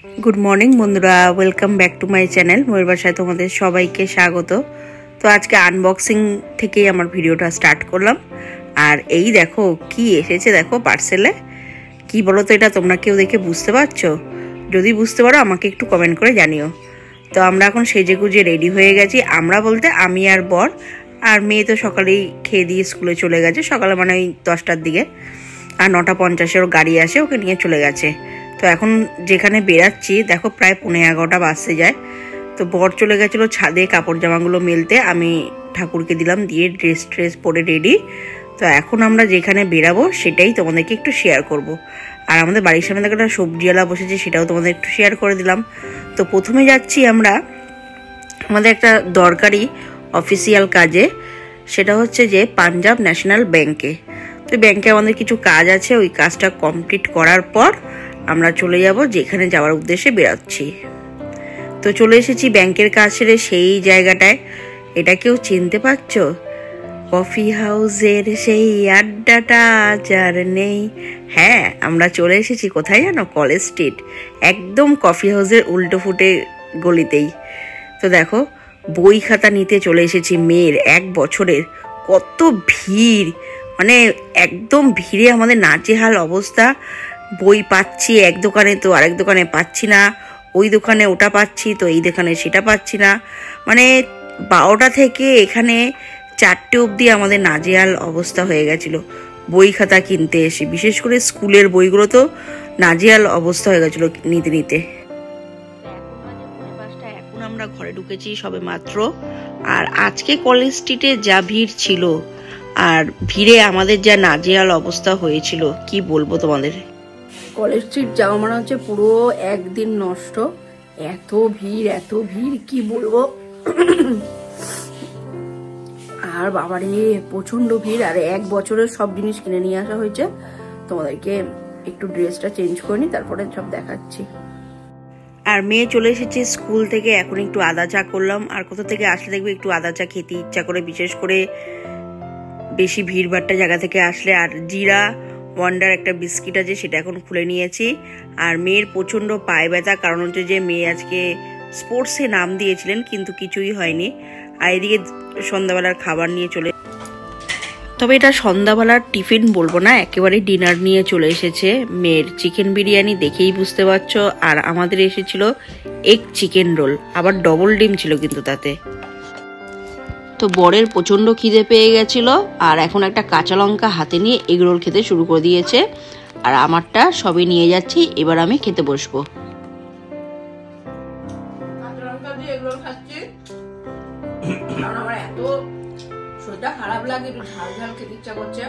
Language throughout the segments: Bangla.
गुड मर्निंग बंधुरा welcome back to my channel मयूर बासाय तुम्हादेर सबाइके स्वागत। तो आज के आनबक्सिंग थेकेई आमार भिडियोटा स्टार्ट करलाम। और एई देखो कि एसेछे, देखो पार्सेले कि बोलो तो एटा तोमरा केउ देखे बुझते पारछो? जोदि बुझते पारो आमाके एकटु कमेंट करे जानिओ। तो आमरा एखन सेजे गुजे रेडी हये गेछि, आमरा बोलते आमी आर बर, और मेये तो सकालेई खेये दिये स्कुले चले गेছে, सकाले माने ओई 10टार दिके, और 9টা50 ओर गाड़ी आसे, ओके निये चले गेছে। तो এখন যেখানে বেরাচ্ছি দেখো প্রায় 11:30 বাজতে যায়। তো বর চলে গেছিল ছাদে কাপড় জামাগুলো মেলতে, আমি ঠাকুরকে দিলাম দিয়ে ড্রেস পরে রেডি। তো এখন আমরা যেখানে বেরাবো সেটাই তোমাদেরকে একটু শেয়ার করব। আর আমাদের বাড়ির সামনে একটা সবজিওয়ালা বসেছে, সেটাও তোমাদের একটু শেয়ার করে দিলাম। তো প্রথমে যাচ্ছি আমরা আমাদের একটা দরকারি অফিসিয়াল কাজে, সেটা হচ্ছে যে পাঞ্জাব ন্যাশনাল ব্যাংকে। তো ব্যাংকে আমাদের কিছু কাজ আছে, ওই কাজটা কমপ্লিট করার পর আমরা চলে যাব যেখানে যাওয়ার উদ্দেশ্যে বেরাচ্ছি। তো চলে এসেছি ব্যাংকের কাজ সেরে সেই জায়গাটায়। এটা কেউ চিনতে পারছো? কফি হাউসের সেই আড্ডাটা যার নেই। হ্যাঁ, আমরা চলে এসেছি কোথায় জানো? কলেজ স্ট্রিট, একদম কফি হাউসের উল্টো ফুটে গলিতেই। তো দেখো বই খাতা নিতে চলে এসেছি মেয়ের 1 বছরের। কত ভিড়, মানে একদম ভিড়ে আমাদের নাজেহাল অবস্থা। বই পাচ্ছি এক দোকানে তো আরেক দোকানে পাচ্ছি না, ওই দোকানে ওটা পাচ্ছি তো এই দোকানে সেটা পাচ্ছি না। মানে 12টা থেকে এখানে 4টে অবধি আমাদের নাজেহাল অবস্থা হয়ে গেছিল বই খাতা কিনতে এসে। বিশেষ করে স্কুলের বইগুলো তো নাজেহাল অবস্থা হয়ে গেছিল নিতে নিতে। এখন আমরা ঘরে ঢুকেছি সবে মাত্র। আর আজকে কলেজ স্ট্রিটে যা ভিড় ছিল, আর ভিড়ে আমাদের যা নাজেহাল অবস্থা হয়েছিল কি বলবো তোমাদের। কলেজ স্ট্রিট যাওয়া মানে হচ্ছে পুরো একদিন নষ্ট। এত ভিড় কি বলবো। আর বাবারে প্রচন্ড ভিড়। আর 1 বছরের সব জিনিস কিনে নিয়ে আসা হয়েছে। তোমাদেরকে একটু ড্রেসটা চেঞ্জ করে নি, তারপরে সব দেখাচ্ছি। আর মেয়ে চলে এসেছে স্কুল থেকে, এখন একটু আদা চা করলাম। আর কোথা থেকে আসলে দেখবে একটু আদা চা খেতে ইচ্ছা করে, বিশেষ করে বেশি ভিড়ভাট্টা জায়গা থেকে আসলে। আর জিরা ওয়ান্ডার একটা বিস্কিট আছে, সেটা এখন খুলে নিয়েছি। আর মেয়ের প্রচন্ড পায়ে ব্যথা, কারণ হচ্ছে যে মেয়ে আজকে স্পোর্টসে নাম দিয়েছিলেন কিন্তু কিছুই হয়নি। আর এদিকে সন্ধ্যাবেলার খাবার নিয়ে চলে, তবে এটা সন্ধ্যাবেলার টিফিন বলবো না, একেবারে ডিনার নিয়ে চলে এসেছে। মেয়ের চিকেন বিরিয়ানি দেখেই বুঝতে পারছো, আর আমাদের এসেছিল এগ চিকেন রোল, আবার ডবল ডিম ছিল কিন্তু তাতে। তো বরের প্রচন্ড খিদে পেয়ে গেছিল, আর এখন একটা কাঁচা লঙ্কা হাতে নিয়ে এগ রোল খেতে শুরু করে দিয়েছে। আর আমারটা সবই নিয়ে যাচ্ছি, এবার আমি খেতে বসবো। আমার এত শরীরটা খারাপ লাগে, একটু ঝাল ঝাল খেতে ইচ্ছা করছে।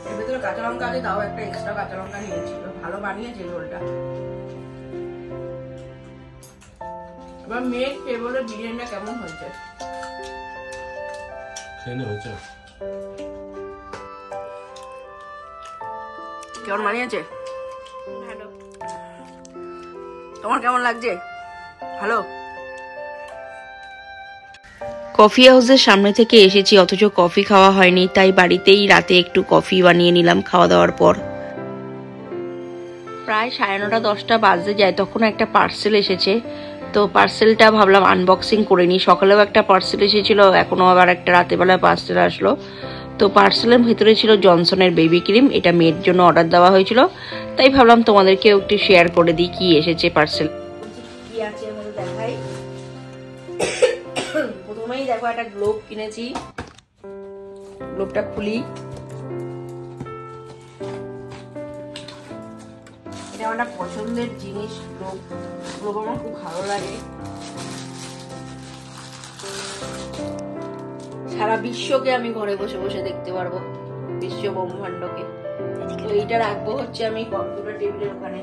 এর ভেতরে কাঁচা লঙ্কা আছে, তাও একটা এক্সট্রা কাঁচা লঙ্কা নিয়েছি। ভালো বানিয়েছে রোলটা। এবার মেয়ে খেয়ে বলে বিরিয়ানিটা কেমন হয়েছে। কেমন বানিয়েছে? ভালো। তোমার কেমন লাগছে? ভালো। কফি হাউসের সামনে থেকে এসেছি, অথচ কফি খাওয়া হয়নি, তাই বাড়িতেই রাতে একটু কফি বানিয়ে নিলাম খাওয়া দাওয়ার পর। প্রায় 9:30-10টা বাজতে যায়, তখন একটা পার্সেল এসেছে। তো পার্সেলটা ভাবলাম আনবক্সিং করে নিই। সকালেও একটা পার্সেল এসেছিল, এখনও আবার একটা রাতেবেলা পার্সেল আসলো। তো পার্সেলের ভেতরে ছিল জনসনের বেবি ক্রিম, এটা মেয়ের জন্য অর্ডার দেওয়া হয়েছিল, তাই ভাবলাম তোমাদেরকেও একটু শেয়ার করে দিই কি এসেছে পার্সেল। কি আছে দেখাই। প্রথমেই দেখো একটা গ্লোব কিনেছি, গ্লোবটা খুলি। এটা আমার পছন্দের জিনিস, গ্লোব। গ্লোব আমার খুব ভালো লাগে। সারা বিশ্বকে আমি ঘরে বসে বসে দেখতে পারবো, বিশ্ব ব্রহ্মাণ্ডকে। তো এইটা রাখবো হচ্ছে আমি কম্পিউটার টেবিলের ওখানে।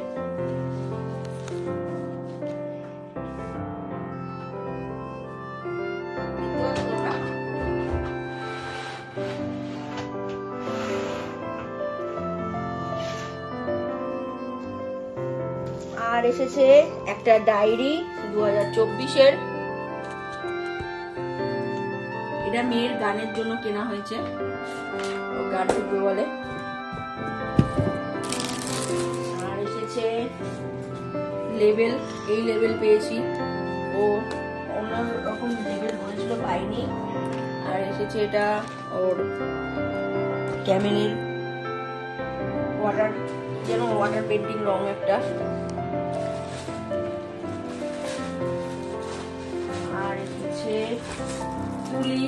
আর এসেছে একটা ডায়েরি 2024-এর। এটা মেয়ের গানের জন্য কেনা হয়েছে, ও গান শিখবে বলে। আর এসেছে লেবেল, এই লেবেল পেয়েছি। ও অন্য রকম লেবেল বলেছিল, পাইনি। আর এসেছে এটা ওর ক্যামেলের ওয়াটার পেন্টিং রং একটা। আর এসেছে তুলি,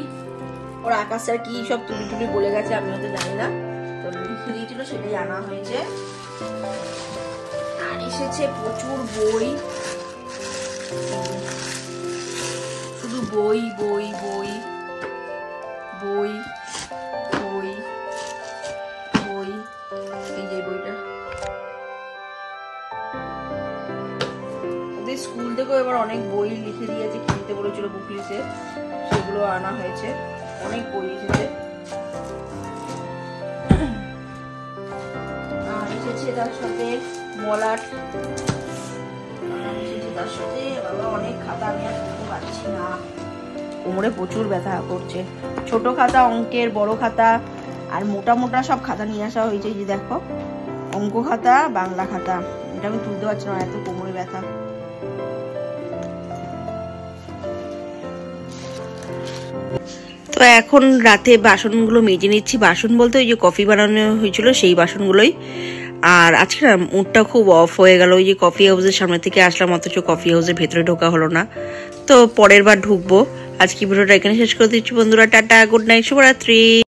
ওর আকাশটা কি সব তুলি বলে গেছে, আমি হয়তো জানি না, তো লিখে দিয়েছিল সেটাই আনা হয়েছে। আর এসেছে প্রচুর বই, শুধু বই বই বই বই বই বই। এই যে বইটা ওদের স্কুল থেকেও এবার অনেক বই লিখে দিয়েছে, কিনতে বলেছিল বুকলিসে, সেগুলো আনা হয়েছে। অনেক বই এসেছে। আর এসেছে তার সাথে মলাট, এসেছে তার সাথে বাবা অনেক খাতা, আমি আর পড়তে পারছি না, কোমরে প্রচুর ব্যথা করছে। ছোট খাতা, অঙ্কের, বড় খাতা, আর মোটা মোটা সব খাতা নিয়ে আসা হয়েছে। এই যে দেখো, অঙ্ক খাতা, বাংলা খাতা, এটা আমি তুলতে পারছি না, এত কোমরে ব্যথা। তো এখন রাতে বাসনগুলো মেজে নিচ্ছি। বাসন বলতে ওই যে কফি বানানো হয়েছিল সেই বাসনগুলোই। আর আজকে না মুডটা খুব অফ হয়ে গেল, ওই যে কফি হাউসের সামনে থেকে আসলাম, অথচ কফি হাউসের ভেতরে ঢোকা হলো না। তো পরের বার ঢুকবো। আজকে ভিডিওটা এখানে শেষ করে দিচ্ছি বন্ধুরা, টাটা, গুড নাইট, শুভরাত্রি।